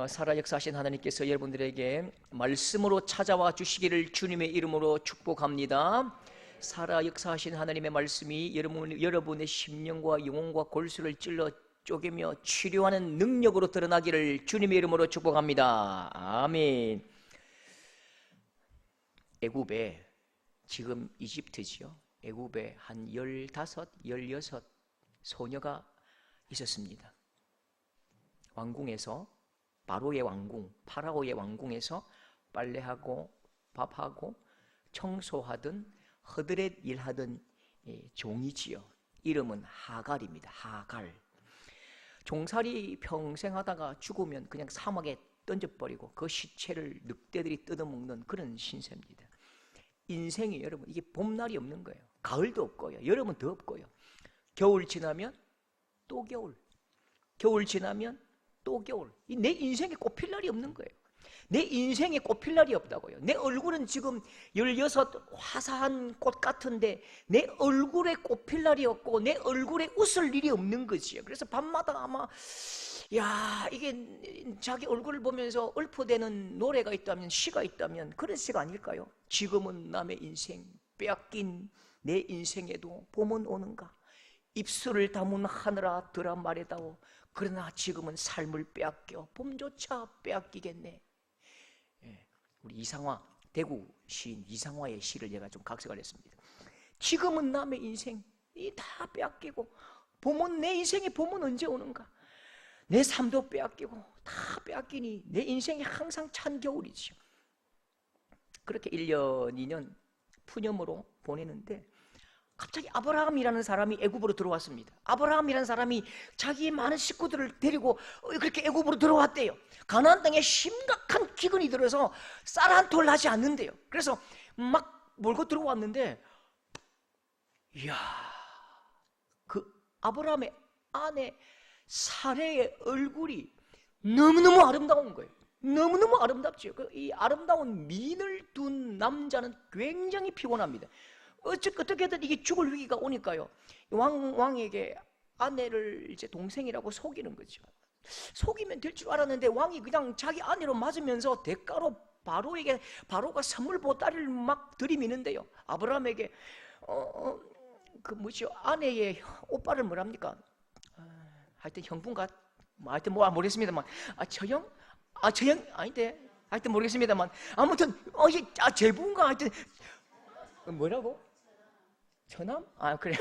살아 역사하신 하나님께서 여러분들에게 말씀으로 찾아와 주시기를 주님의 이름으로 축복합니다. 살아 역사하신 하나님의 말씀이 여러분의 심령과 영혼과 골수를 찔러 쪼개며 치료하는 능력으로 드러나기를 주님의 이름으로 축복합니다. 아멘. 애굽에, 지금 이집트지요, 애굽에 한 15, 16 소녀가 있었습니다. 왕궁에서, 바로의 왕궁, 파라오의 왕궁에서 빨래하고 밥하고 청소하던, 허드렛 일하던 종이지요. 이름은 하갈입니다. 하갈. 종살이 평생 하다가 죽으면 그냥 사막에 던져버리고 그 시체를 늑대들이 뜯어먹는 그런 신세입니다. 인생이, 여러분, 이게 봄날이 없는 거예요. 가을도 없고요, 여름은 더 없고요. 겨울 지나면 또 겨울, 겨울 지나면 또 겨울. 내 인생에 꽃필 날이 없는 거예요. 내 인생에 꽃필 날이 없다고요. 내 얼굴은 지금 16 화사한 꽃 같은데 내 얼굴에 꽃필 날이 없고 내 얼굴에 웃을 일이 없는 거지요. 그래서 밤마다 아마 이게 자기 얼굴을 보면서 읊어대는 노래가 있다면, 시가 있다면 그런 시가 아닐까요? 지금은 남의 인생 빼앗긴 내 인생에도 봄은 오는가? 입술을 다문 하늘아 들아 말해다오. 그러나 지금은 삶을 빼앗겨 봄조차 빼앗기겠네. 우리 이상화, 대구 시인 이상화의 시를 제가 좀 각색을 했습니다. 지금은 남의 인생이 다 빼앗기고 봄은, 내 인생의 봄은 언제 오는가? 내 삶도 빼앗기고 다 빼앗기니 내 인생이 항상 찬 겨울이죠. 그렇게 1년, 2년 푸념으로 보내는데 갑자기 아브라함이라는 사람이 애굽으로 들어왔습니다. 아브라함이라는 사람이 자기의 많은 식구들을 데리고 그렇게 애굽으로 들어왔대요. 가나안 땅에 심각한 기근이 들어서 쌀 한 톨 나지 않는데요. 그래서 막 몰고 들어왔는데, 이야, 그 아브라함의 아내 사레의 얼굴이 너무너무 아름다운 거예요. 너무너무 아름답죠. 이 아름다운 미인을 둔 남자는 굉장히 피곤합니다. 어떻게든 이게 죽을 위기가 오니까요, 왕에게 아내를 이제 동생이라고 속이는 거죠. 속이면 될 줄 알았는데 왕이 그냥 자기 아내로 맞으면서 대가로 바로가 선물 보따리를 막 들이미는데요. 아브라함에게 아내의 오빠를 뭐랍니까? 하여튼 형분가, 하여튼 모르겠습니다만, 처형 아닌데, 하여튼 모르겠습니다만, 아무튼 제부인가, 하여튼 뭐라고? 처남? 그래.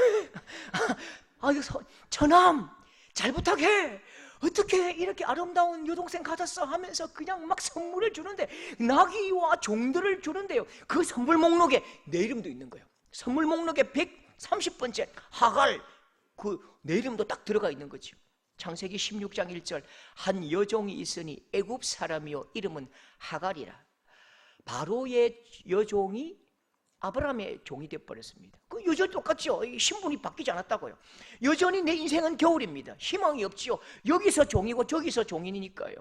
처남, 잘 부탁해. 어떻게 이렇게 아름다운 여동생 가졌어? 하면서 그냥 막 선물을 주는데, 나귀와 종들을 주는데요, 그 선물 목록에 내 이름도 있는 거예요. 선물 목록에 130번째 하갈, 내 이름도 딱 들어가 있는 거죠. 창세기 16장 1절, 한 여종이 있으니 애굽 사람이요 이름은 하갈이라. 바로의 여종이 아브라함의 종이 되어버렸습니다. 여전히 똑같죠. 신분이 바뀌지 않았다고요. 여전히 내 인생은 겨울입니다. 희망이 없지요. 여기서 종이고 저기서 종인이니까요.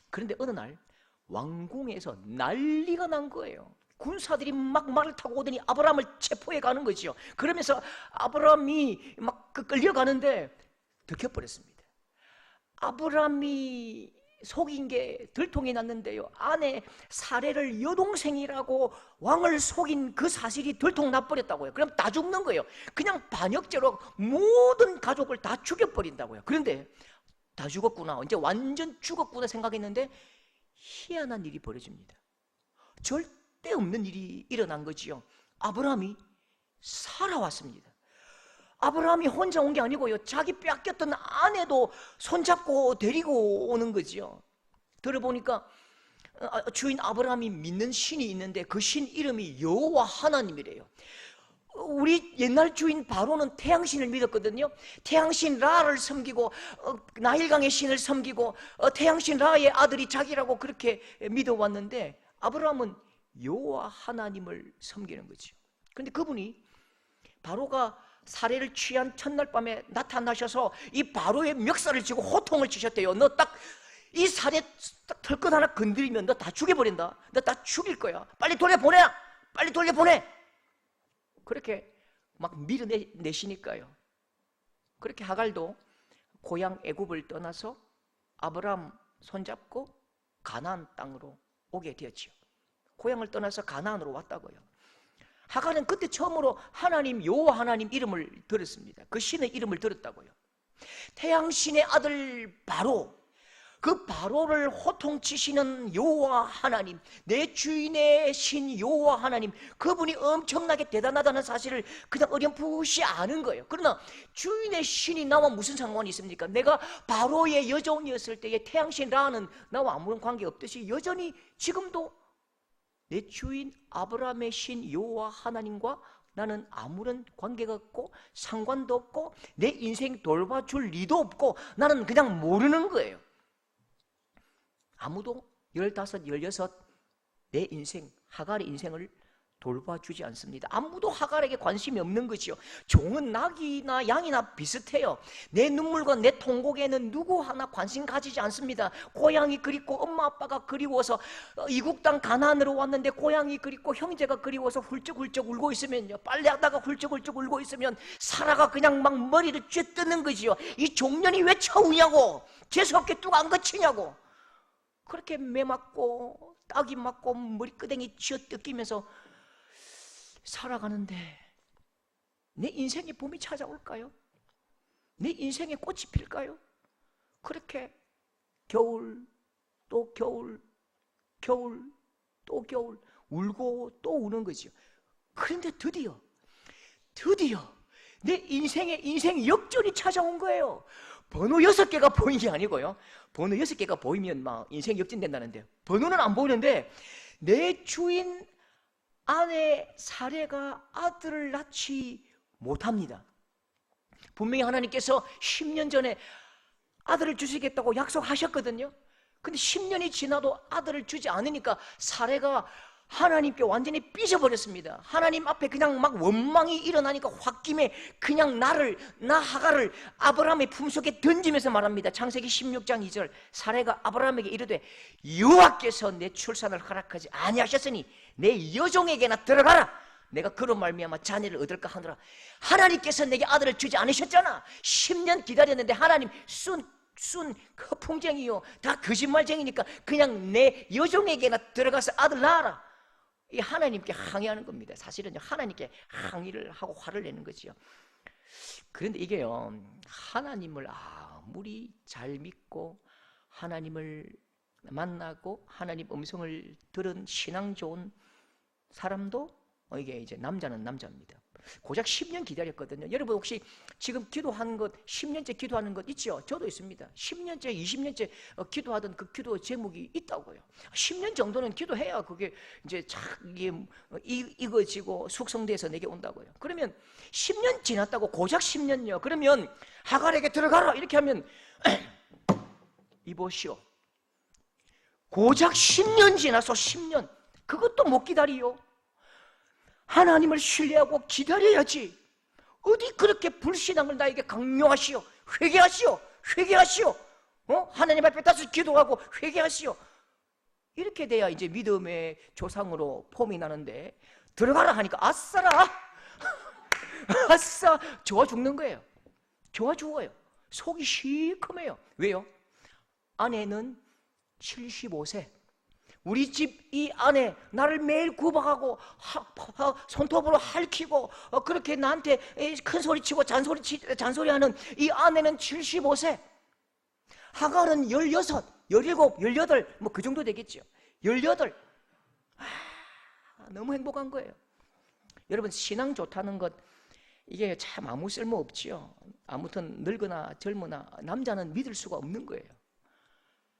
그런데 어느 날 왕궁에서 난리가 난 거예요. 군사들이 막 말을 타고 오더니 아브라함을 체포해 가는 거죠. 그러면서 아브라함이 막 끌려가는데 들켜버렸습니다. 아브라함이 속인 게 들통이 났는데요, 아내 사레를 여동생이라고 왕을 속인 그 사실이 들통 나버렸다고요. 그럼 다 죽는 거예요. 그냥 반역죄로 모든 가족을 다 죽여버린다고요. 그런데 다 죽었구나, 이제 완전 죽었구나 생각했는데 희한한 일이 벌어집니다. 절대 없는 일이 일어난 거지요. 아브라함이 살아왔습니다. 아브라함이 혼자 온 게 아니고요, 자기 빼앗겼던 아내도 손잡고 데리고 오는 거지요. 들어보니까 주인 아브라함이 믿는 신이 있는데 그 신 이름이 여호와 하나님이래요. 우리 옛날 주인 바로는 태양신을 믿었거든요. 태양신 라를 섬기고 나일강의 신을 섬기고 태양신 라의 아들이 자기라고 그렇게 믿어왔는데, 아브라함은 여호와 하나님을 섬기는 거죠. 그런데 그분이 바로가 사례를 취한 첫날 밤에 나타나셔서 이 바로의 멱살을 쥐고 호통을 치셨대요. 너 딱 이 사례 털끝 하나 건드리면 너 다 죽여버린다. 너 다 죽일 거야. 빨리 돌려보내. 빨리 돌려보내. 그렇게 막 밀어내시니까요. 그렇게 하갈도 고향 애굽을 떠나서 아브라함 손잡고 가나안 땅으로 오게 되었지요. 고향을 떠나서 가나안으로 왔다고요. 하갈은 그때 처음으로 하나님 여호와 하나님 이름을 들었습니다. 그 신의 이름을 들었다고요. 태양신의 아들 바로, 그 바로를 호통치시는 여호와 하나님, 내 주인의 신 여호와 하나님, 그분이 엄청나게 대단하다는 사실을 그냥 어렴풋이 아는 거예요. 그러나 주인의 신이 나와 무슨 상관이 있습니까? 내가 바로의 여종이었을 때의 태양신 라는 나와 아무런 관계없듯이 여전히 지금도 내 주인 아브라함의 신 여호와 하나님과 나는 아무런 관계가 없고 상관도 없고 내 인생 돌봐줄 리도 없고 나는 그냥 모르는 거예요. 아무도 15, 16 내 인생, 하갈의 인생을 돌봐주지 않습니다. 아무도 하갈에게 관심이 없는 것이요. 종은 낙이나 양이나 비슷해요. 내 눈물과 내 통곡에는 누구 하나 관심 가지지 않습니다. 고향이 그립고 엄마 아빠가 그리워서 이국 땅 가나안으로 왔는데 고향이 그립고 형제가 그리워서 훌쩍훌쩍 울고 있으면요, 빨래하다가 훌쩍훌쩍 울고 있으면 사라가 그냥 막 머리를 쥐뜯는 거지요. 이 종년이 왜 쳐우냐고, 재수없게 뚝 안 거치냐고. 그렇게 매 맞고 딱이 맞고 머리끄댕이 쥐어뜯기면서 살아가는데 내 인생에 봄이 찾아올까요? 내 인생에 꽃이 필까요? 그렇게 겨울 또 겨울, 겨울 또 겨울 울고 또 우는 거죠. 그런데 드디어 내 인생 역전이 찾아온 거예요. 번호 6개가 보이는 게 아니고요, 번호 6개가 보이면 막 인생 역전된다는데 번호는 안 보이는데 내 주인 아내 사례가 아들을 낳지 못합니다. 분명히 하나님께서 10년 전에 아들을 주시겠다고 약속하셨거든요. 근데 10년이 지나도 아들을 주지 않으니까 사례가 하나님께 완전히 삐져버렸습니다. 하나님 앞에 그냥 막 원망이 일어나니까 홧김에 그냥 나 하갈을 아브라함의 품속에 던지면서 말합니다. 창세기 16장 2절, 사례가 아브라함에게 이르되 여호와께서 내 출산을 허락하지 아니하셨으니 내 여종에게나 들어가라. 내가 그로 말미암아 자녀를 얻을까 하노라. 하나님께서 내게 아들을 주지 않으셨잖아. 10년 기다렸는데 하나님 순 허풍쟁이요, 다 거짓말쟁이니까 그냥 내 여종에게나 들어가서 아들 낳아라. 이 하나님께 항의하는 겁니다. 사실은 하나님께 항의를 하고 화를 내는 거지요. 그런데 이게요, 하나님을 아무리 잘 믿고 하나님을 만나고 하나님 음성을 들은 신앙 좋은 사람도 이게 이제 남자는 남자입니다. 고작 10년 기다렸거든요. 여러분 혹시 지금 기도한 것 10년째 기도하는 것 있죠? 저도 있습니다. 10년째 20년째 기도하던 그 기도 제목이 있다고요. 10년 정도는 기도해야 그게 이제 이게 익어지고 숙성돼서 내게 온다고요. 그러면 10년 지났다고 고작 10년요. 그러면 하갈에게 들어가라 이렇게 하면 이보시오, 고작 10년 지나서 10년 그것도 못 기다리요. 하나님을 신뢰하고 기다려야지. 어디 그렇게 불신앙을 나에게 강요하시오. 회개하시오. 하나님 앞에 다시 기도하고 회개하시오. 이렇게 돼야 이제 믿음의 조상으로 폼이 나는데 들어가라 하니까 아싸라 아싸 좋아 죽는 거예요. 좋아 죽어요. 속이 시커매요. 왜요? 아내는 75세. 우리 집 이 아내 나를 매일 구박하고 손톱으로 핥히고 그렇게 나한테 큰 소리치고 잔소리하는 이 아내는 75세. 하갈은 16, 17, 18 뭐 그 정도 되겠죠. 18. 너무 행복한 거예요. 여러분 신앙 좋다는 것 이게 참 아무 쓸모 없지요. 아무튼 늙거나 젊으나 남자는 믿을 수가 없는 거예요.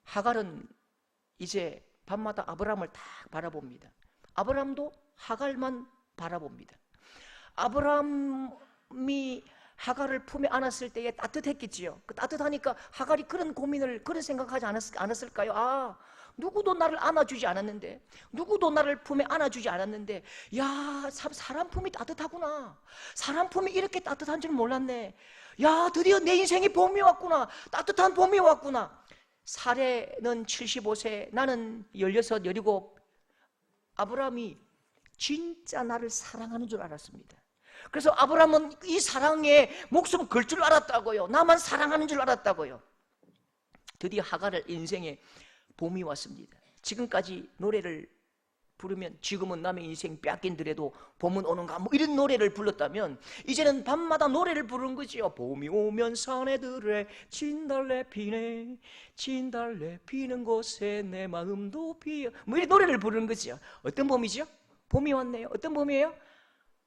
하갈은 이제 밤마다 아브라함을 딱 바라봅니다. 아브라함도 하갈만 바라봅니다. 아브라함이 하갈을 품에 안았을 때에 따뜻했겠지요. 그 따뜻하니까 하갈이 그런 고민을, 그런 생각하지 않았을까요? 누구도 나를 안아주지 않았는데, 누구도 나를 품에 안아주지 않았는데, 야, 사람 품이 따뜻하구나. 사람 품이 이렇게 따뜻한 줄 몰랐네. 야, 드디어 내 인생에 봄이 왔구나. 따뜻한 봄이 왔구나. 사례는 75세, 나는 16, 17. 아브라함이 진짜 나를 사랑하는 줄 알았습니다. 그래서 아브라함은 이 사랑에 목숨 걸 줄 알았다고요. 나만 사랑하는 줄 알았다고요. 드디어 하갈 인생에 봄이 왔습니다. 지금까지 노래를 부르면 지금은 남의 인생 뺏긴더라도 봄은 오는가 뭐 이런 노래를 불렀다면 이제는 밤마다 노래를 부르는 거지요. 봄이 오면 산에들에 진달래 피네, 진달래 피는 곳에 내 마음도 피어, 뭐 이런 노래를 부르는 거지요. 어떤 봄이죠? 봄이 왔네요. 어떤 봄이에요?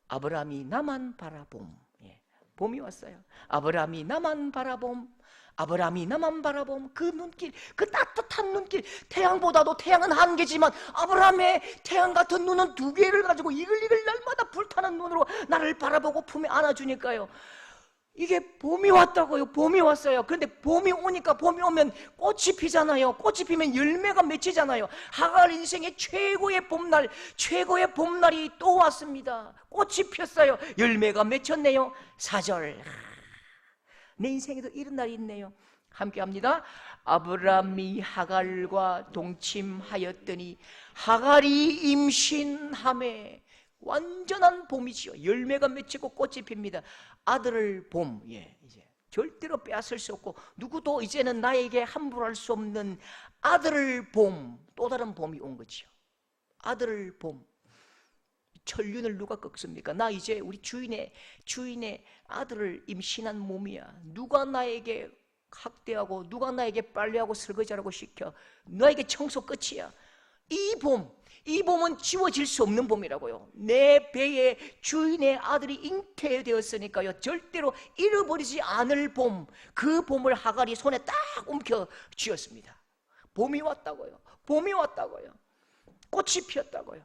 아브라함이 나만 바라봄. 예, 봄이 왔어요. 아브라함이 나만 바라봄. 아브라함이 나만 바라봄. 그 눈길, 그 따뜻한 눈길. 태양보다도 태양은 한 개지만 아브라함의 태양 같은 눈은 두 개를 가지고 이글이글 날마다 불타는 눈으로 나를 바라보고 품에 안아주니까요, 이게 봄이 왔다고요. 봄이 왔어요. 그런데 봄이 오니까, 봄이 오면 꽃이 피잖아요. 꽃이 피면 열매가 맺히잖아요. 하갈 인생의 최고의 봄날, 최고의 봄날이 또 왔습니다. 꽃이 폈어요. 열매가 맺혔네요. 4절, 내 인생에도 이런 날이 있네요. 함께 합니다. 아브라함이 하갈과 동침하였더니 하갈이 임신하매. 완전한 봄이지요. 열매가 맺히고 꽃이 핍니다. 아들을 봄. 예, 이제 절대로 빼앗을 수 없고 누구도 이제는 나에게 함부로 할 수 없는 아들을 봄. 또 다른 봄이 온 거지요. 아들을 봄. 천륜을 누가 꺾습니까? 나 이제 우리 주인의 아들을 임신한 몸이야. 누가 나에게 학대하고 누가 나에게 빨래하고 설거지하라고 시켜. 너에게 청소 끝이야. 이 봄은 지워질 수 없는 봄이라고요. 내 배에 주인의 아들이 잉태되었으니까요, 절대로 잃어버리지 않을 봄. 그 봄을 하갈이 손에 딱 움켜 쥐었습니다. 봄이 왔다고요. 봄이 왔다고요. 꽃이 피었다고요.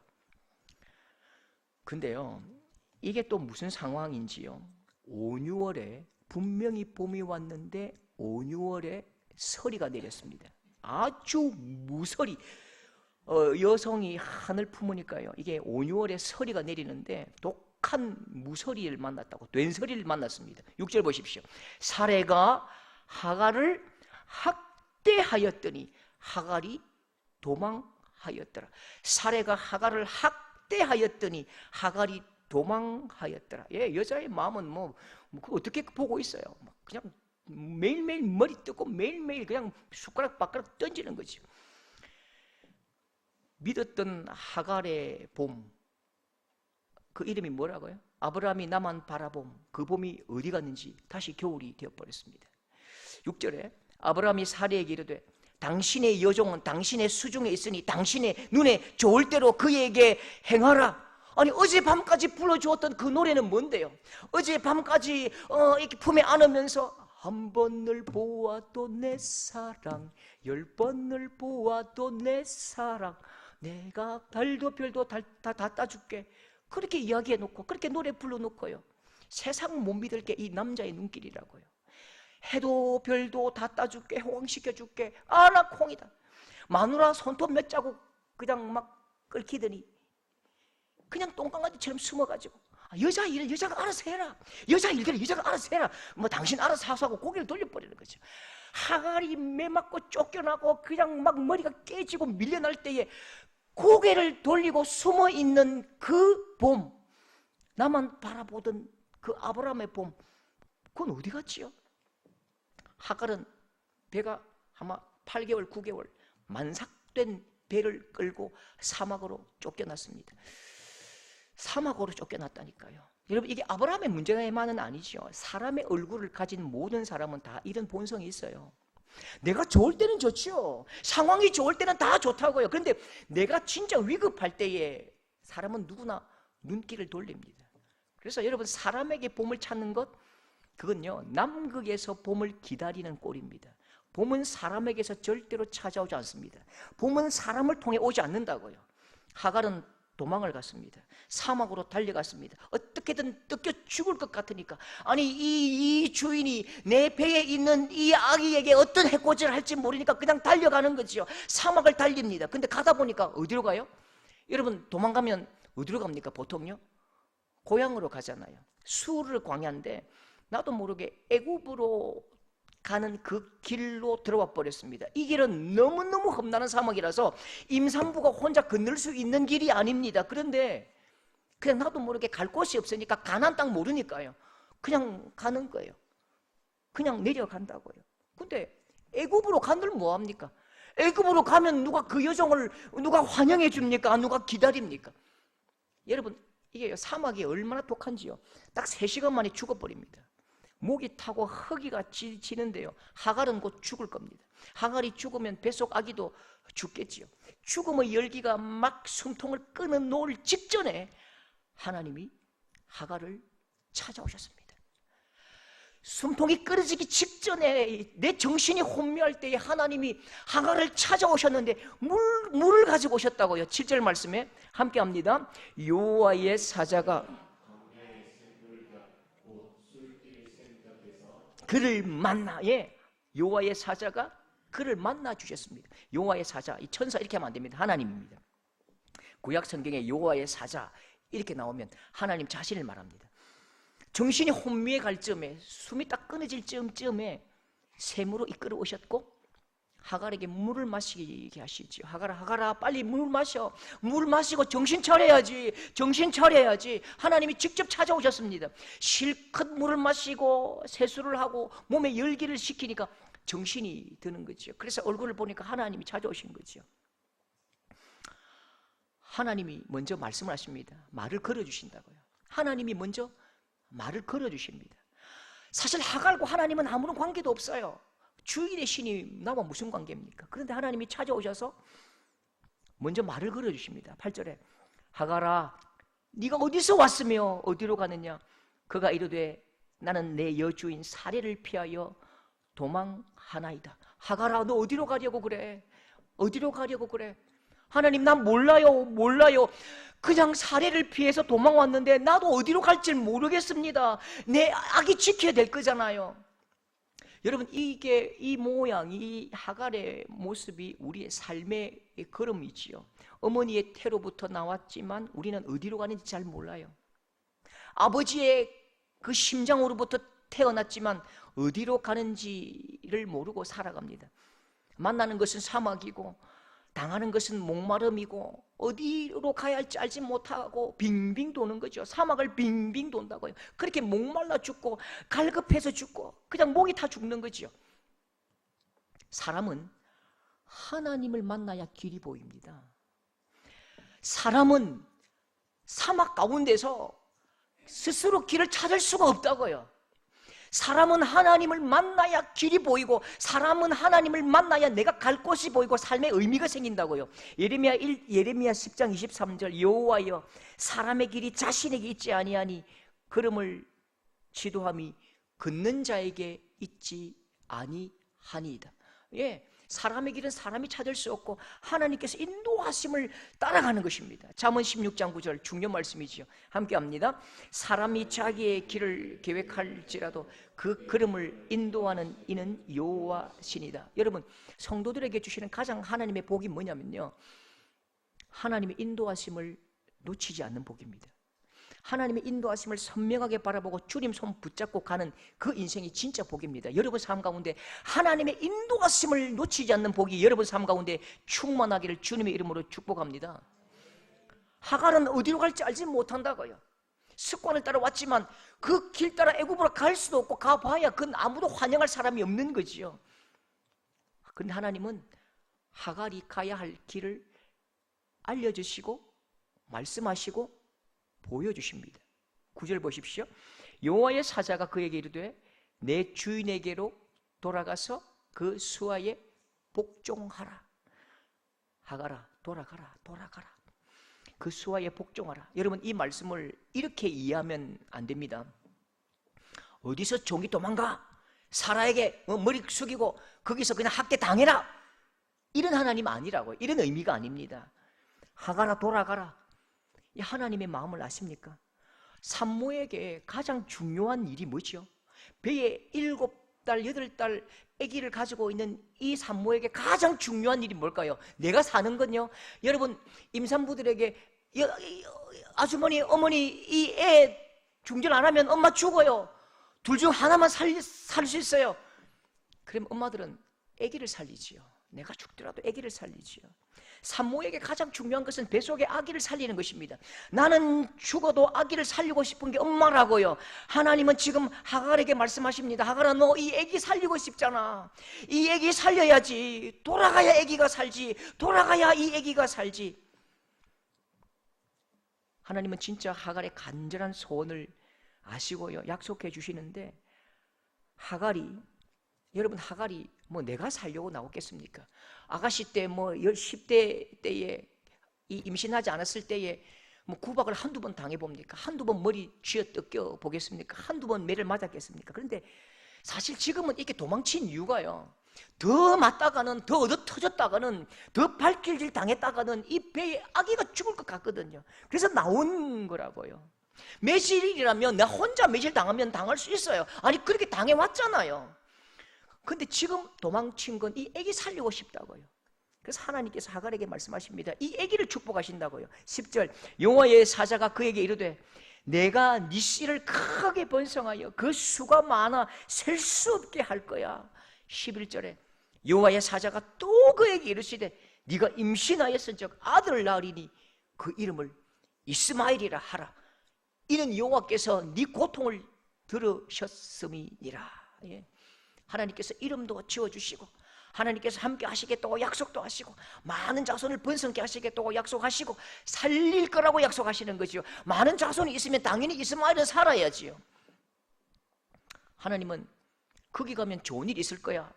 근데요, 이게 또 무슨 상황인지요. 5, 6월에 분명히 봄이 왔는데 5, 6월에 서리가 내렸습니다. 아주 무서리. 여성이 하늘 품으니까요, 이게 5, 6월에 서리가 내리는데 독한 무서리를 만났다고, 된서리를 만났습니다. 6절 보십시오. 사레가 하갈을 학대하였더니 하갈이 도망하였더라. 사레가 하갈을 학대하였더니 하갈이 도망하였더라. 예, 여자의 마음은 뭐 어떻게 보고 있어요? 그냥 매일매일 머리 뜯고 매일매일 그냥 숟가락 바깥 던지는 거죠. 믿었던 하갈의 봄, 그 이름이 뭐라고요? 아브라함이 나만 바라봄. 그 봄이 어디 갔는지 다시 겨울이 되어버렸습니다. 6절에 아브라함이 사레에게 이르되 당신의 여종은 당신의 수중에 있으니 당신의 눈에 좋을 대로 그에게 행하라. 아니, 어젯밤까지 불러주었던 그 노래는 뭔데요? 어젯밤까지 이렇게 품에 안으면서 한 번을 보아도 내 사랑, 10번을 보아도 내 사랑, 내가 달도 별도 다 따줄게, 그렇게 이야기해놓고 그렇게 노래 불러놓고요, 세상 못 믿을 게 이 남자의 눈길이라고요. 해도 별도 다 따줄게, 호강시켜줄게, 아 나 콩이다. 마누라 손톱 몇 자국 그냥 막 끓기더니 그냥 똥강아지처럼 숨어가지고 여자 일 여자가 알아서 해라, 여자 일들은 여자가 알아서 해라, 뭐 당신 알아서 하소하고 고개를 돌려버리는 거죠. 하갈이 매맞고 쫓겨나고 그냥 막 머리가 깨지고 밀려날 때에 고개를 돌리고 숨어있는 그 봄, 나만 바라보던 그 아브라함의 봄, 그건 어디 갔지요? 하갈은 배가 아마 8개월 9개월 만삭된 배를 끌고 사막으로 쫓겨났습니다. 사막으로 쫓겨났다니까요. 여러분, 이게 아브라함의 문제만은 아니죠. 사람의 얼굴을 가진 모든 사람은 다 이런 본성이 있어요. 내가 좋을 때는 좋죠. 상황이 좋을 때는 다 좋다고요. 그런데 내가 진짜 위급할 때에 사람은 누구나 눈길을 돌립니다. 그래서 여러분, 사람에게 봄을 찾는 것, 그건요, 남극에서 봄을 기다리는 꼴입니다. 봄은 사람에게서 절대로 찾아오지 않습니다. 봄은 사람을 통해 오지 않는다고요. 하갈은 도망을 갔습니다. 사막으로 달려갔습니다. 어떻게든 뜯겨 죽을 것 같으니까, 아니 이 주인이 내 배에 있는 이 아기에게 어떤 해코지를 할지 모르니까 그냥 달려가는 거지요. 사막을 달립니다. 근데 가다 보니까 어디로 가요? 여러분, 도망가면 어디로 갑니까? 보통요, 고향으로 가잖아요. 수르 광야인데 나도 모르게 애굽으로 가는 그 길로 들어와 버렸습니다. 이 길은 너무너무 험난한 사막이라서 임산부가 혼자 건널 수 있는 길이 아닙니다. 그런데 그냥 나도 모르게 갈 곳이 없으니까, 가나안 땅 모르니까요, 그냥 가는 거예요. 그냥 내려간다고요. 근데 애굽으로 간들 뭐합니까? 애굽으로 가면 누가 그 여종을 누가 환영해 줍니까? 누가 기다립니까? 여러분, 이게 사막이 얼마나 독한지요. 딱 3시간 만에 죽어버립니다. 목이 타고 허기가 지는데요, 하갈은 곧 죽을 겁니다. 하갈이 죽으면 뱃속 아기도 죽겠지요. 죽음의 열기가 막 숨통을 끊어놓을 직전에 하나님이 하갈을 찾아오셨습니다. 숨통이 끊어지기 직전에 내 정신이 혼미할 때에 하나님이 하갈을 찾아오셨는데 물을 가지고 오셨다고요. 7절 말씀에 함께 합니다. 여호와의 사자가 그를 만나, 여호와의 사자가 그를 만나 주셨습니다. 여호와의 사자, 이 천사 이렇게 하면 안 됩니다. 하나님입니다. 구약 성경에 여호와의 사자 이렇게 나오면 하나님 자신을 말합니다. 정신이 혼미해 갈 쯤에, 숨이 딱 끊어질 쯤에 샘으로 이끌어 오셨고 하갈에게 물을 마시게 하시죠. 하갈아 빨리 물 마셔. 물 마시고 정신 차려야지. 하나님이 직접 찾아오셨습니다. 실컷 물을 마시고 세수를 하고 몸에 열기를 식히니까 정신이 드는 거죠. 그래서 얼굴을 보니까 하나님이 찾아오신 거죠. 하나님이 먼저 말씀을 하십니다. 말을 걸어주신다고요. 하나님이 먼저 말을 걸어주십니다. 사실 하갈과 하나님은 아무런 관계도 없어요. 주인의 신이 나와 무슨 관계입니까? 그런데 하나님이 찾아오셔서 먼저 말을 걸어주십니다. 8절에 하갈아 네가 어디서 왔으며 어디로 가느냐? 그가 이르되 나는 내 여주인 사례를 피하여 도망하나이다. 하갈아 너 어디로 가려고 그래? 하나님 난 몰라요. 그냥 사례를 피해서 도망왔는데 나도 어디로 갈지 모르겠습니다. 내 아기 지켜야 될 거잖아요. 여러분, 이게 이 모양, 이 하갈의 모습이 우리의 삶의 걸음이지요. 어머니의 태로부터 나왔지만 우리는 어디로 가는지 잘 몰라요. 아버지의 그 심장으로부터 태어났지만 어디로 가는지를 모르고 살아갑니다. 만나는 것은 사막이고 당하는 것은 목마름이고 어디로 가야 할지 알지 못하고 빙빙 도는 거죠. 사막을 빙빙 돈다고요. 그렇게 목말라 죽고 갈급해서 죽고 그냥 목이 타 죽는 거죠. 사람은 하나님을 만나야 길이 보입니다. 사람은 사막 가운데서 스스로 길을 찾을 수가 없다고요. 사람은 하나님을 만나야 길이 보이고 사람은 하나님을 만나야 내가 갈 곳이 보이고 삶의 의미가 생긴다고요. 예레미야 10장 23절 여호와여 사람의 길이 자신에게 있지 아니하니 걸음을 지도함이 걷는 자에게 있지 아니하니이다. 사람의 길은 사람이 찾을 수 없고 하나님께서 인도하심을 따라가는 것입니다. 잠언 16장 9절 중요 말씀이지요. 함께 합니다. 사람이 자기의 길을 계획할지라도 그 걸음을 인도하는 이는 여호와시니이다. 여러분, 성도들에게 주시는 가장 하나님의 복이 뭐냐면요, 하나님의 인도하심을 놓치지 않는 복입니다. 하나님의 인도하심을 선명하게 바라보고 주님 손 붙잡고 가는 그 인생이 진짜 복입니다. 여러분 삶 가운데 하나님의 인도하심을 놓치지 않는 복이 여러분 삶 가운데 충만하기를 주님의 이름으로 축복합니다. 하갈은 어디로 갈지 알지 못한다고요. 습관을 따라 왔지만 그 길 따라 애굽으로 갈 수도 없고 가봐야 그건 아무도 환영할 사람이 없는 거지요. 그런데 하나님은 하갈이 가야 할 길을 알려주시고 말씀하시고 보여주십니다. 9절 보십시오. 여호와의 사자가 그에게 이르되 내 주인에게로 돌아가서 그 수하에 복종하라. 하갈아 돌아가라. 그 수하에 복종하라. 여러분, 이 말씀을 이렇게 이해하면 안 됩니다. 어디서 종이 도망가? 사라에게 머리 숙이고 거기서 그냥 학대 당해라. 이런 하나님 아니라고요. 이런 의미가 아닙니다. 하갈아 돌아가라. 이 하나님의 마음을 아십니까? 산모에게 가장 중요한 일이 뭐죠? 배에 7달, 8달 아기를 가지고 있는 이 산모에게 가장 중요한 일이 뭘까요? 내가 사는 건요, 여러분, 임산부들에게 아주머니, 어머니 이 애 중절 안 하면 엄마 죽어요. 둘 중 하나만 살 수 있어요. 그럼 엄마들은 아기를 살리지요. 내가 죽더라도 아기를 살리지요. 산모에게 가장 중요한 것은 뱃속의 아기를 살리는 것입니다. 나는 죽어도 아기를 살리고 싶은 게 엄마라고요. 하나님은 지금 하갈에게 말씀하십니다. 하갈아, 너 이 아기 살리고 싶잖아. 이 아기 살려야지. 돌아가야 아기가 살지. 돌아가야 이 아기가 살지. 하나님은 진짜 하갈의 간절한 소원을 아시고요, 약속해 주시는데, 여러분 하갈이 뭐 내가 살려고 나왔겠습니까? 아가씨 때 뭐 10대 때에 임신하지 않았을 때에 뭐 구박을 한두 번 당해봅니까? 한두 번 머리 쥐어 뜯겨 보겠습니까? 한두 번 매를 맞았겠습니까? 그런데 사실 지금은 이렇게 도망친 이유가요, 더 맞다가는, 더 얻어 터졌다가는, 더 발길질 당했다가는 이 배에 아기가 죽을 것 같거든요. 그래서 나온 거라고요. 매질이라면 나 혼자 매질 당하면 당할 수 있어요. 아니 그렇게 당해왔잖아요. 근데 지금 도망친 건 이 아기 살리고 싶다고요. 그래서 하나님께서 하갈에게 말씀하십니다. 이 아기를 축복하신다고요. 10절, 여호와의 사자가 그에게 이르되 내가 네 씨를 크게 번성하여 그 수가 많아 셀 수 없게 할 거야. 11절에 여호와의 사자가 또 그에게 이르시되 네가 임신하였은즉 아들을 낳으리니 그 이름을 이스마엘이라 하라. 이는 여호와께서 네 고통을 들으셨음이니라. 예. 하나님께서 이름도 지어주시고, 하나님께서 함께 하시겠다고 약속도 하시고, 많은 자손을 번성케 하시겠다고 약속하시고, 살릴 거라고 약속하시는 거죠. 많은 자손이 있으면 당연히 이스마엘은 살아야지요. 하나님은 거기 가면 좋은 일 있을 거야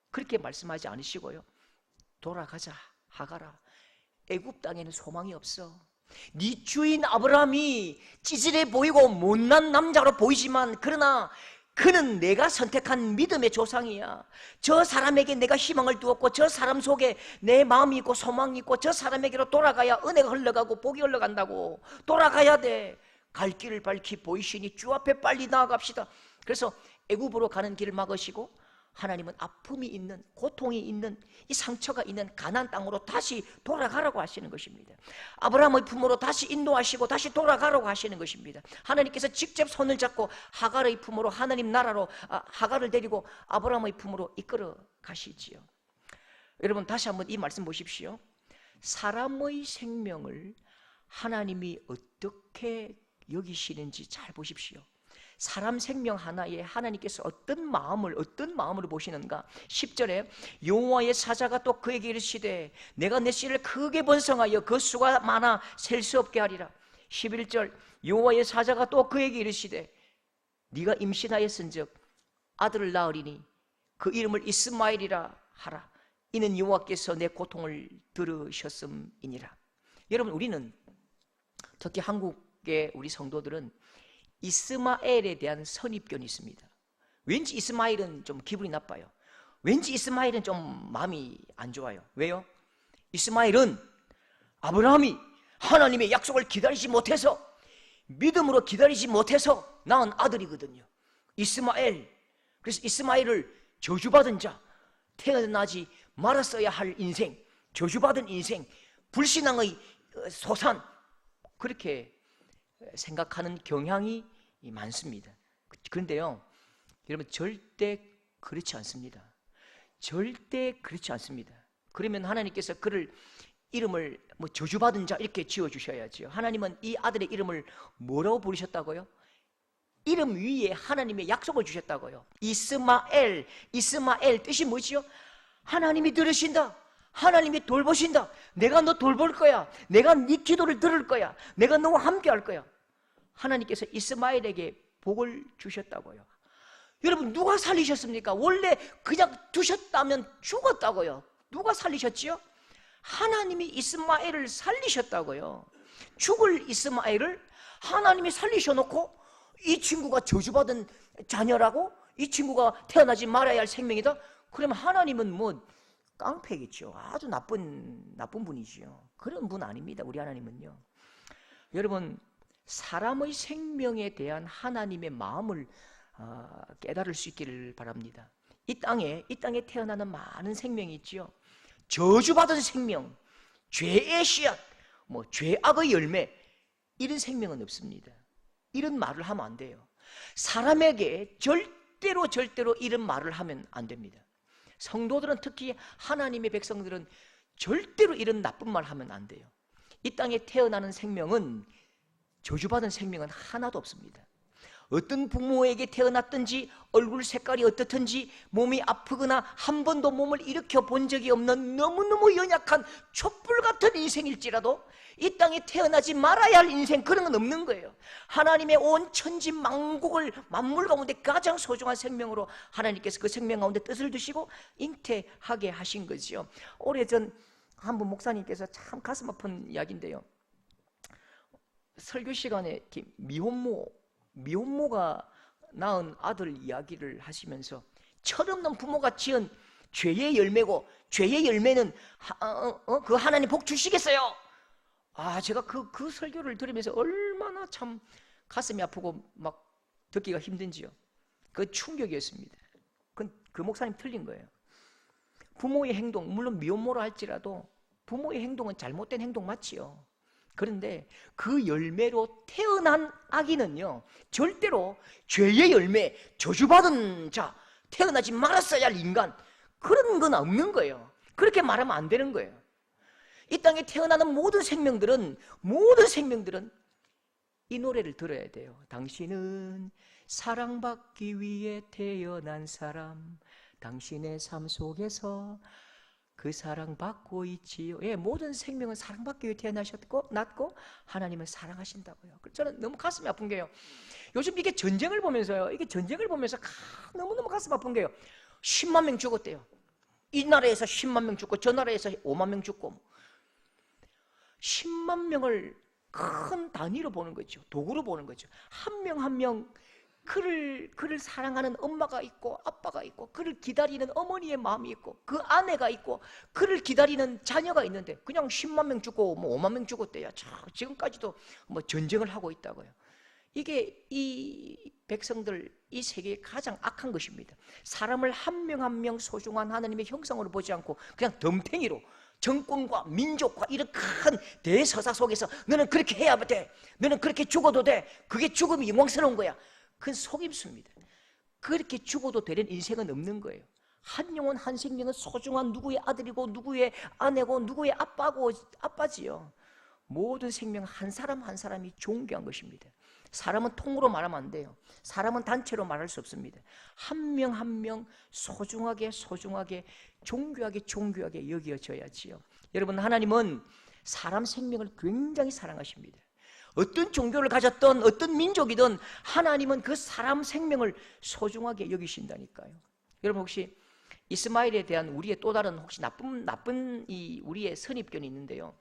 그렇게 말씀하지 않으시고요, 돌아가자 하갈아, 애굽 땅에는 소망이 없어. 네 주인 아브라함이 찌질해 보이고 못난 남자로 보이지만 그러나 그는 내가 선택한 믿음의 조상이야. 저 사람에게 내가 희망을 두었고, 저 사람 속에 내 마음이 있고 소망이 있고, 저 사람에게로 돌아가야 은혜가 흘러가고 복이 흘러간다고. 돌아가야 돼. 갈 길을 밝히 보이시니 주 앞에 빨리 나아갑시다. 그래서 애굽으로 가는 길을 막으시고, 하나님은 아픔이 있는, 고통이 있는, 이 상처가 있는 가나안 땅으로 다시 돌아가라고 하시는 것입니다. 아브라함의 품으로 다시 인도하시고 다시 돌아가라고 하시는 것입니다. 하나님께서 직접 손을 잡고 하갈의 품으로, 하나님 나라로 하갈을 데리고 아브라함의 품으로 이끌어 가시지요. 여러분 다시 한번 이 말씀 보십시오. 사람의 생명을 하나님이 어떻게 여기시는지 잘 보십시오. 사람 생명 하나에 하나님께서 어떤 마음으로 보시는가. 10절에 여호와의 사자가 또 그에게 이르시되 내가 내 씨를 크게 번성하여 그 수가 많아 셀 수 없게 하리라. 11절 여호와의 사자가 또 그에게 이르시되 네가 임신하였은즉 아들을 낳으리니 그 이름을 이스마엘이라 하라. 이는 여호와께서 내 고통을 들으셨음이니라. 여러분, 우리는 특히 한국의 우리 성도들은 이스마엘에 대한 선입견이 있습니다. 왠지 이스마엘은 좀 기분이 나빠요. 왠지 이스마엘은 좀 마음이 안 좋아요. 왜요? 이스마엘은 아브라함이 하나님의 약속을 기다리지 못해서, 믿음으로 기다리지 못해서 낳은 아들이거든요. 이스마엘. 그래서 이스마엘을 저주받은 자, 태어나지 말았어야 할 인생, 저주받은 인생, 불신앙의 소산, 그렇게 생각하는 경향이 많습니다. 그런데요, 여러분 절대 그렇지 않습니다. 절대 그렇지 않습니다. 그러면 하나님께서 그를 이름을 뭐 저주받은 자 이렇게 지어주셔야지요. 하나님은 이 아들의 이름을 뭐라고 부르셨다고요? 이름 위에 하나님의 약속을 주셨다고요. 이스마엘. 이스마엘 뜻이 뭐지요? 하나님이 들으신다. 하나님이 돌보신다. 내가 너 돌볼 거야. 내가 네 기도를 들을 거야. 내가 너와 함께 할 거야. 하나님께서 이스마엘에게 복을 주셨다고요. 여러분, 누가 살리셨습니까? 원래 그냥 두셨다면 죽었다고요. 누가 살리셨지요? 하나님이 이스마엘을 살리셨다고요. 죽을 이스마엘을 하나님이 살리셔놓고 이 친구가 저주받은 자녀라고? 이 친구가 태어나지 말아야 할 생명이다? 그러면 하나님은 뭐 깡패겠죠. 아주 나쁜 분이지요. 그런 분 아닙니다. 우리 하나님은요. 여러분, 사람의 생명에 대한 하나님의 마음을 깨달을 수 있기를 바랍니다. 이 땅에 태어나는 많은 생명이 있지요. 저주받은 생명, 죄의 씨앗, 뭐 죄악의 열매, 이런 생명은 없습니다. 이런 말을 하면 안 돼요. 사람에게 절대로 이런 말을 하면 안 됩니다. 성도들은 특히 하나님의 백성들은 절대로 이런 나쁜 말 하면 안 돼요. 이 땅에 태어나는 생명은, 저주받은 생명은 하나도 없습니다. 어떤 부모에게 태어났든지 얼굴 색깔이 어떻든지 몸이 아프거나 한 번도 몸을 일으켜 본 적이 없는 너무너무 연약한 촛불 같은 인생일지라도 이 땅에 태어나지 말아야 할 인생, 그런 건 없는 거예요. 하나님의 온 천지 만국을 만물 가운데 가장 소중한 생명으로 하나님께서 그 생명 가운데 뜻을 두시고 잉태하게 하신 거죠. 오래전 한 분 목사님께서 참 가슴 아픈 이야기인데요, 설교 시간에 미혼모가 낳은 아들 이야기를 하시면서 철없는 부모가 지은 죄의 열매고, 죄의 열매는 그 하나님 복 주시겠어요? 제가 그 설교를 들으면서 얼마나 참 가슴이 아프고 막 듣기가 힘든지요. 그 충격이었습니다. 그 목사님 틀린 거예요. 부모의 행동, 물론 미혼모로 할지라도 부모의 행동은 잘못된 행동 맞지요. 그런데 그 열매로 태어난 아기는요, 절대로 죄의 열매, 저주받은 자, 태어나지 말았어야 할 인간, 그런 건 없는 거예요. 그렇게 말하면 안 되는 거예요. 이 땅에 태어나는 모든 생명들은 이 노래를 들어야 돼요. 당신은 사랑받기 위해 태어난 사람, 당신의 삶 속에서 그 사랑받고 있지요. 예, 모든 생명은 사랑받기 위해 태어나셨고 낳고 하나님은 사랑하신다고요. 저는 너무 가슴이 아픈 게요, 요즘 이게 전쟁을 보면서 너무너무 가슴 아픈 게요, 10만 명 죽었대요. 이 나라에서 10만 명 죽고 저 나라에서 5만 명 죽고, 10만 명을 큰 단위로 보는 거죠. 도구로 보는 거죠. 한 명 한 명 그를 사랑하는 엄마가 있고 아빠가 있고, 그를 기다리는 어머니의 마음이 있고, 그 아내가 있고, 그를 기다리는 자녀가 있는데 그냥 10만 명 죽고 뭐 5만 명 죽었대요. 지금까지도 뭐 전쟁을 하고 있다고요. 이게 이 백성들, 이 세계의 가장 악한 것입니다. 사람을 한 명 한 명 소중한 하나님의 형상으로 보지 않고 그냥 덤탱이로 정권과 민족과 이런 큰 대서사 속에서 너는 그렇게 해야 돼, 너는 그렇게 죽어도 돼, 그게 죽음이 영광스러운 거야, 그건 속임수입니다. 그렇게 죽어도 되는 인생은 없는 거예요. 한 영혼 한 생명은 소중한 누구의 아들이고 누구의 아내고 누구의 아빠지요. 모든 생명 한 사람 한 사람이 존귀한 것입니다. 사람은 통으로 말하면 안 돼요. 사람은 단체로 말할 수 없습니다. 한 명 한 명 소중하게 존귀하게 여겨져야지요. 여러분, 하나님은 사람 생명을 굉장히 사랑하십니다. 어떤 종교를 가졌던 어떤 민족이든 하나님은 그 사람 생명을 소중하게 여기신다니까요. 여러분, 혹시 이스마엘에 대한 우리의 또 다른 혹시 나쁜 이 우리의 선입견이 있는데요,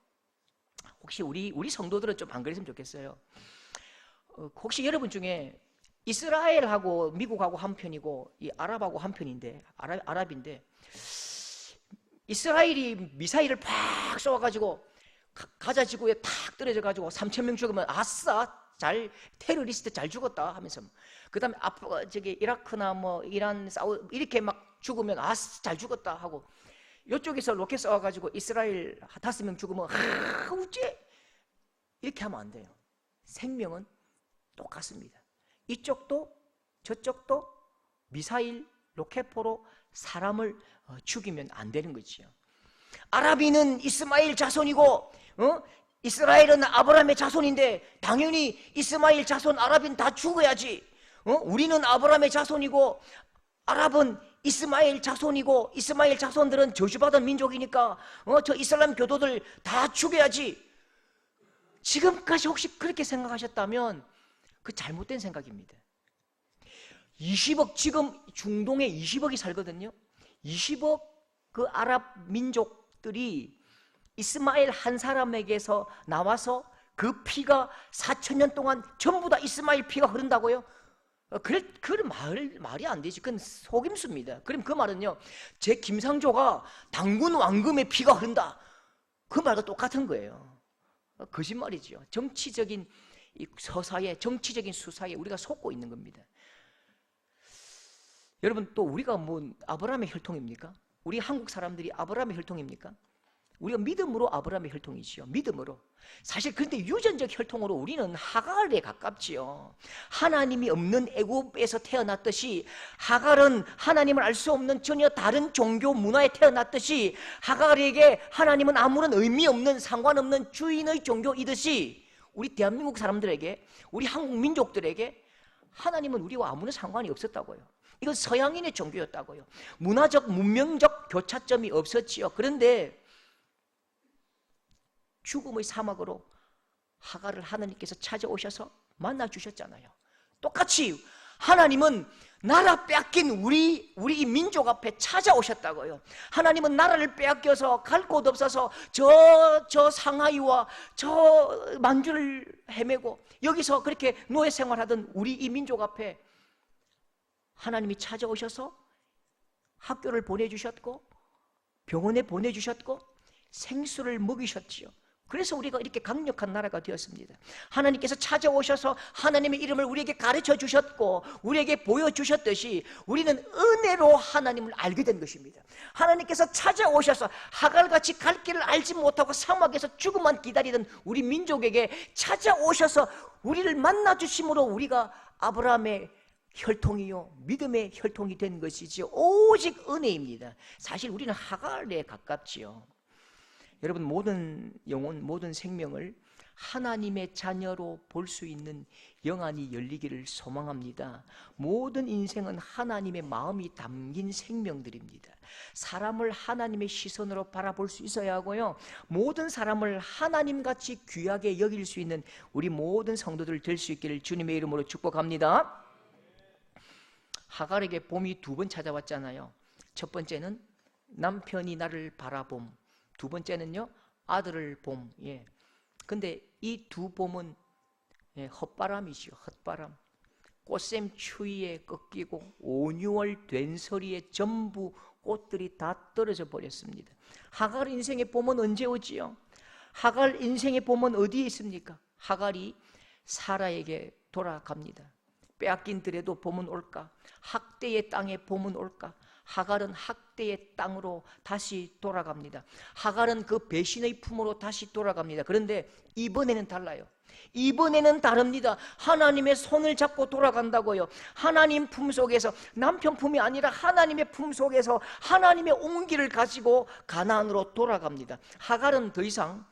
혹시 우리 성도들은 좀 안 그랬으면 좋겠어요. 혹시 여러분 중에 이스라엘하고 미국하고 한 편이고 이 아랍하고 한 편인데, 아랍인데 이스라엘이 미사일을 팍 쏘아가지고 가자 지구에 탁 떨어져가지고 3,000명 죽으면 아싸, 테러리스트 잘 죽었다 하면서, 그 다음에 저기 이라크나 뭐 이란, 사우디 이렇게 막 죽으면 아싸 잘 죽었다 하고, 이쪽에서 로켓 쏘아가지고 이스라엘 5명 죽으면 어째, 이렇게 하면 안 돼요. 생명은 똑같습니다. 이쪽도 저쪽도 미사일, 로켓포로 사람을 죽이면 안 되는 거지요. 아랍인은 이스마엘 자손이고 이스라엘은 아브라함의 자손인데 당연히 이스마엘 자손 아랍인 다 죽어야지. 우리는 아브라함의 자손이고 아랍은 이스마엘 자손이고 이스마엘 자손들은 저주받은 민족이니까 저 이슬람 교도들 다 죽여야지. 지금까지 혹시 그렇게 생각하셨다면 그 잘못된 생각입니다. 20억, 지금 중동에 20억이 살거든요. 20억 그 아랍 민족들이 이스마엘 한 사람에게서 나와서 그 피가 4,000년 동안 전부 다 이스마엘 피가 흐른다고요? 그런 말이 안 되지. 그건 속임수입니다. 그럼 그 말은요, 제 김상조가 당군 왕금의 피가 흐른다, 그 말과 똑같은 거예요. 거짓말이죠. 정치적인 서사에, 정치적인 수사에 우리가 속고 있는 겁니다. 여러분, 또 우리가 뭐 아브라함의 혈통입니까? 우리 한국 사람들이 아브라함의 혈통입니까? 우리가 믿음으로 아브라함의 혈통이지요. 믿음으로. 사실 그런데 유전적 혈통으로 우리는 하갈에 가깝지요. 하나님이 없는 애굽에서 태어났듯이 하갈은 하나님을 알 수 없는 전혀 다른 종교 문화에 태어났듯이 하갈에게 하나님은 아무런 의미 없는 상관없는 주인의 종교이듯이 우리 대한민국 사람들에게, 우리 한국 민족들에게 하나님은 우리와 아무런 상관이 없었다고요. 이건 서양인의 종교였다고요. 문화적, 문명적 교차점이 없었지요. 그런데 죽음의 사막으로 하갈을 하나님께서 찾아오셔서 만나주셨잖아요. 똑같이 하나님은 나라 빼앗긴 우리 이 민족 앞에 찾아오셨다고요. 하나님은 나라를 빼앗겨서 갈 곳 없어서 저 상하이와 저 만주를 헤매고 여기서 그렇게 노예 생활하던 우리 이 민족 앞에 하나님이 찾아오셔서 학교를 보내주셨고 병원에 보내주셨고 생수를 먹이셨지요. 그래서 우리가 이렇게 강력한 나라가 되었습니다. 하나님께서 찾아오셔서 하나님의 이름을 우리에게 가르쳐 주셨고 우리에게 보여주셨듯이 우리는 은혜로 하나님을 알게 된 것입니다. 하나님께서 찾아오셔서 하갈같이 갈 길을 알지 못하고 사막에서 죽음만 기다리던 우리 민족에게 찾아오셔서 우리를 만나주심으로 우리가 아브라함의 혈통이요 믿음의 혈통이 된 것이지요. 오직 은혜입니다. 사실 우리는 하갈에 가깝지요. 여러분, 모든 영혼, 모든 생명을 하나님의 자녀로 볼 수 있는 영안이 열리기를 소망합니다. 모든 인생은 하나님의 마음이 담긴 생명들입니다. 사람을 하나님의 시선으로 바라볼 수 있어야 하고요, 모든 사람을 하나님같이 귀하게 여길 수 있는 우리 모든 성도들 될 수 있기를 주님의 이름으로 축복합니다. 하갈에게 봄이 두 번 찾아왔잖아요. 첫 번째는 남편이 나를 바라봄, 두 번째는요 아들을 봄. 근데 이 두 봄은 헛바람이지요. 헛바람. 꽃샘 추위에 꺾이고 5, 6월 된서리에 전부 꽃들이 다 떨어져 버렸습니다. 하갈 인생의 봄은 언제 오지요? 하갈 인생의 봄은 어디에 있습니까? 하갈이 사라에게 돌아갑니다. 빼앗긴 들에도 봄은 올까? 학대의 땅에 봄은 올까? 하갈은 학대의 땅으로 다시 돌아갑니다. 하갈은 그 배신의 품으로 다시 돌아갑니다. 그런데 이번에는 달라요. 이번에는 다릅니다. 하나님의 손을 잡고 돌아간다고요. 하나님 품속에서, 남편 품이 아니라 하나님의 품속에서 하나님의 온기를 가지고 가나안으로 돌아갑니다. 하갈은 더 이상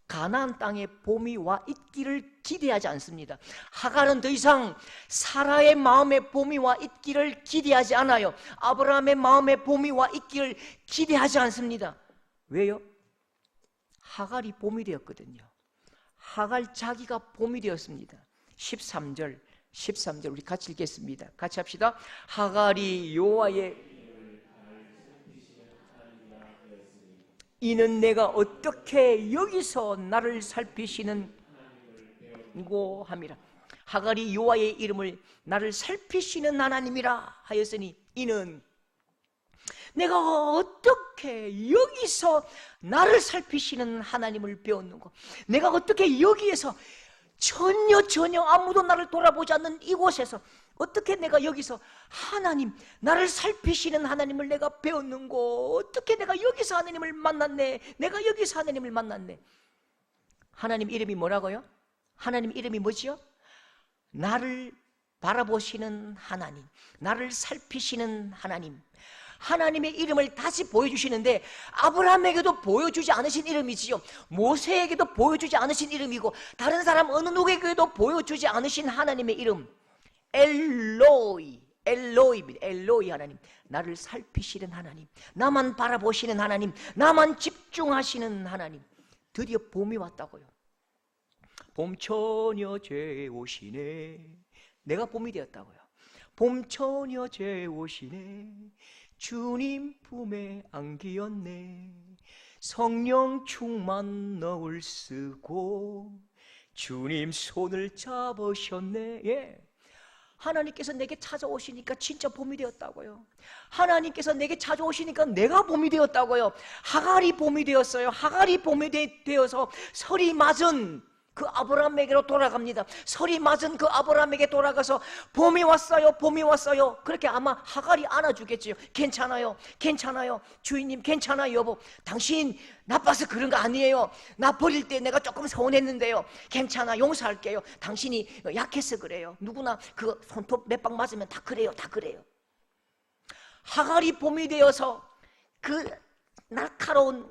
가나안 땅에 봄이 와 있기를 기대하지 않습니다. 하갈은 더 이상 사라의 마음에 봄이 와 있기를 기대하지 않아요. 아브라함의 마음에 봄이 와 있기를 기대하지 않습니다. 왜요? 하갈이 봄이 되었거든요. 하갈 자기가 봄이 되었습니다. 13절 우리 같이 읽겠습니다. 같이 합시다. 하갈이 여호와의 이는 내가 어떻게 여기서 나를 살피시는 고 함이라. 하갈이 여호와의 이름을 나를 살피시는 하나님이라 하였으니 이는 내가 어떻게 여기서 나를 살피시는 하나님을 배웠는고, 내가 어떻게 여기에서 전혀 아무도 나를 돌아보지 않는 이곳에서 어떻게 내가 여기서 하나님, 나를 살피시는 하나님을 내가 배웠는고, 어떻게 내가 여기서 하나님을 만났네. 내가 여기서 하나님을 만났네. 하나님 이름이 뭐라고요? 하나님 이름이 뭐지요? 나를 바라보시는 하나님, 나를 살피시는 하나님. 하나님의 이름을 다시 보여주시는데 아브라함에게도 보여주지 않으신 이름이지요, 모세에게도 보여주지 않으신 이름이고 다른 사람 어느 누구에게도 보여주지 않으신 하나님의 이름, 엘로이입니다. 엘로이 하나님, 나를 살피시는 하나님, 나만 바라보시는 하나님, 나만 집중하시는 하나님. 드디어 봄이 왔다고요. 봄처녀 재오시네. 내가 봄이 되었다고요. 봄처녀 재오시네. 주님 품에 안기었네. 성령 충만 너울 쓰고 주님 손을 잡으셨네. 하나님께서 내게 찾아오시니까 진짜 봄이 되었다고요. 하나님께서 내게 찾아오시니까 내가 봄이 되었다고요. 하갈이 봄이 되었어요. 하갈이 봄이 되어서 설이 맞은 그 아브라함에게로 돌아갑니다. 설이 맞은 그 아브라함에게 돌아가서 봄이 왔어요, 봄이 왔어요. 그렇게 아마 하갈이 안아주겠지요. 괜찮아요, 괜찮아요, 주인님 괜찮아요 여보, 당신 나빠서 그런 거 아니에요. 나 버릴 때 내가 조금 서운했는데요, 괜찮아, 용서할게요. 당신이 약해서 그래요. 누구나 그 손톱 몇 방 맞으면 다 그래요, 다 그래요. 하갈이 봄이 되어서 그 날카로운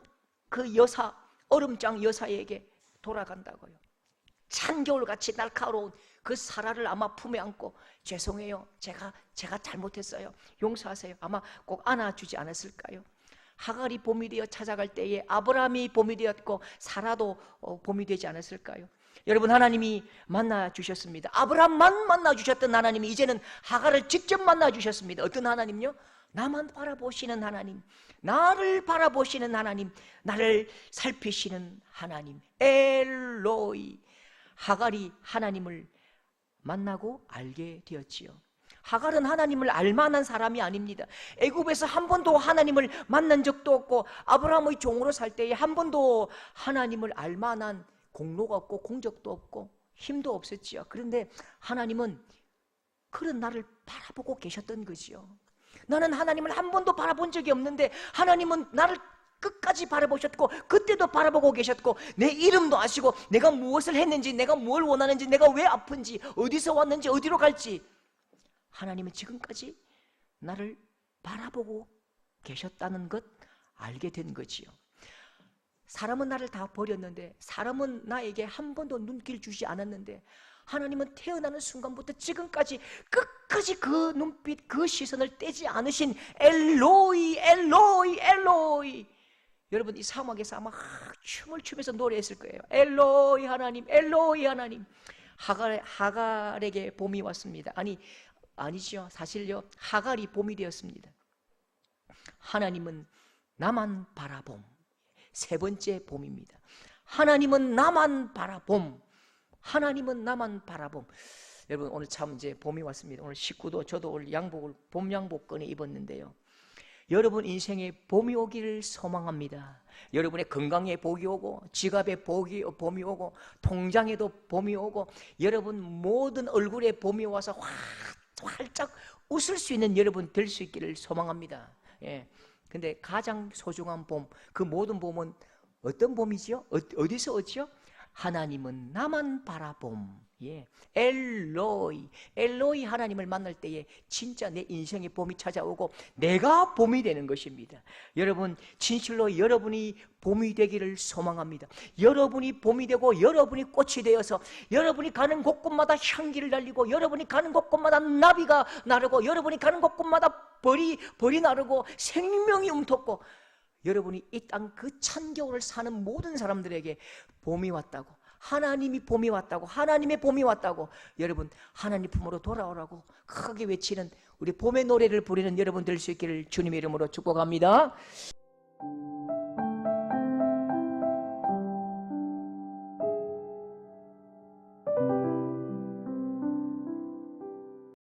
그 여사, 얼음장 여사에게 돌아간다고요. 찬겨울같이 날카로운 그 사라를 아마 품에 안고 죄송해요, 제가 잘못했어요, 용서하세요. 아마 꼭 안아주지 않았을까요? 하갈이 봄이 되어 찾아갈 때에 아브라함이 봄이 되었고 사라도 봄이 되지 않았을까요? 여러분, 하나님이 만나주셨습니다. 아브라함만 만나주셨던 하나님이 이제는 하갈을 직접 만나주셨습니다. 어떤 하나님요? 나만 바라보시는 하나님, 나를 바라보시는 하나님, 나를 살피시는 하나님, 엘로이. 하갈이 하나님을 만나고 알게 되었지요. 하갈은 하나님을 알만한 사람이 아닙니다. 애굽에서 한 번도 하나님을 만난 적도 없고 아브라함의 종으로 살 때에 한 번도 하나님을 알만한 공로가 없고 공적도 없고 힘도 없었지요. 그런데 하나님은 그런 나를 바라보고 계셨던 거지요. 나는 하나님을 한 번도 바라본 적이 없는데 하나님은 나를 끝까지 바라보셨고 그때도 바라보고 계셨고 내 이름도 아시고 내가 무엇을 했는지, 내가 뭘 원하는지, 내가 왜 아픈지, 어디서 왔는지, 어디로 갈지 하나님은 지금까지 나를 바라보고 계셨다는 것 알게 된 거지요. 사람은 나를 다 버렸는데, 사람은 나에게 한 번도 눈길 주지 않았는데 하나님은 태어나는 순간부터 지금까지 끝까지 그 눈빛, 그 시선을 떼지 않으신 엘로이, 엘로이, 엘로이. 여러분, 이 사막에서 아마 춤을 추면서 노래했을 거예요. 엘로이 하나님, 엘로이 하나님. 하갈에게 봄이 왔습니다. 아니죠. 사실요, 하갈이 봄이 되었습니다. 하나님은 나만 바라봄. 세 번째 봄입니다. 하나님은 나만 바라봄. 하나님은 나만 바라봄. 여러분, 오늘 참 이제 봄이 왔습니다. 오늘 식구도 저도 오늘 봄 양복 꺼내 입었는데요. 여러분 인생에 봄이 오기를 소망합니다. 여러분의 건강에 복이 오고, 지갑에 봄이 오고, 통장에도 봄이 오고, 여러분 모든 얼굴에 봄이 와서 활짝 웃을 수 있는 여러분 될 수 있기를 소망합니다. 예. 근데 가장 소중한 봄, 그 모든 봄은 어떤 봄이지요? 어디서 오지요? 하나님은 나만 바라봄. 예. 엘로이. 엘로이 하나님을 만날 때에 진짜 내 인생의 봄이 찾아오고 내가 봄이 되는 것입니다. 여러분, 진실로 여러분이 봄이 되기를 소망합니다. 여러분이 봄이 되고 여러분이 꽃이 되어서 여러분이 가는 곳곳마다 향기를 날리고 여러분이 가는 곳곳마다 나비가 나르고 여러분이 가는 곳곳마다 벌이 나르고 생명이 움텄고 여러분이 이 땅 그 찬겨울을 사는 모든 사람들에게 봄이 왔다고, 하나님이 봄이 왔다고, 하나님의 봄이 왔다고, 여러분 하나님 품으로 돌아오라고 크게 외치는 우리 봄의 노래를 부르는 여러분 될 수 있기를 주님의 이름으로 축복합니다.